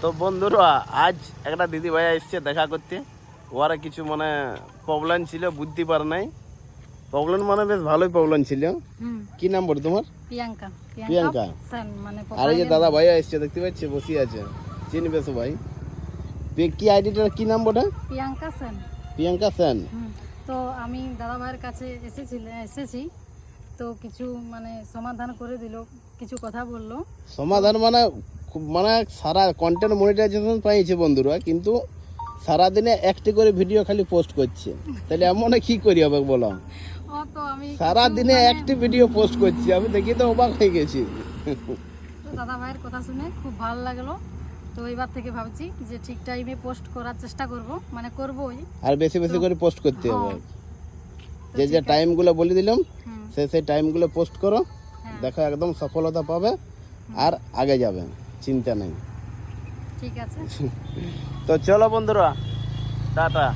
তো বন্ধুরা আজ একটা দিদি ভাইয়া এসছে দেখা করতে। ওরা কিছু মানে প্রবলেম ছিল, বুঝতে পারে নাই। প্রবলেম মানে বেশ ভালোই প্রবলেম ছিল। কি নাম বল তোমার? প্রিয়াঙ্কা। প্রিয়াঙ্কা। মানে আর এই যে দাদা ভাইয়া এসছে দেখতে পাচ্ছি, বসে আছে, চিনবে সবাই। কি আইডিটা কি নাম বলে? প্রিয়াঙ্কা সেন। প্রিয়াঙ্কা সেন। তো আমি দাদা ভাইয়ের কাছে এসেছি, তো কিছু মানে সমাধান করে দিল, কিছু কথা বললো। সমাধান মানে মানে সারা কন্টেন্ট মনিটাইজেশন পাইছে বন্ধুরা, কিন্তু সারাদিনে একটি করে ভিডিও খালি পোস্ট করছে। তাহলে এমন কি করি হবে বলো? তো আমি সারাদিনে একটি ভিডিও পোস্ট করছি, আমি দেখি তো অবাক হয়ে গেছি। তো দাদা ভাইয়ের কথা শুনে খুব ভালো লাগলো। তো এবার থেকে ভাবছি যে ঠিক টাইমে পোস্ট করার চেষ্টা করব, মানে করবই। আর বেশি বেশি করে পোস্ট করতে হবে। তো যে যে টাইমগুলো বলে দিলাম হুম, সেই টাইমগুলো পোস্ট করো, হ্যাঁ, দেখো একদম সফলতা পাবে আর আগে যাবে, চিন্তা নেই। ঠিক আছে। তো চলো বন্ধুরা, টাটা।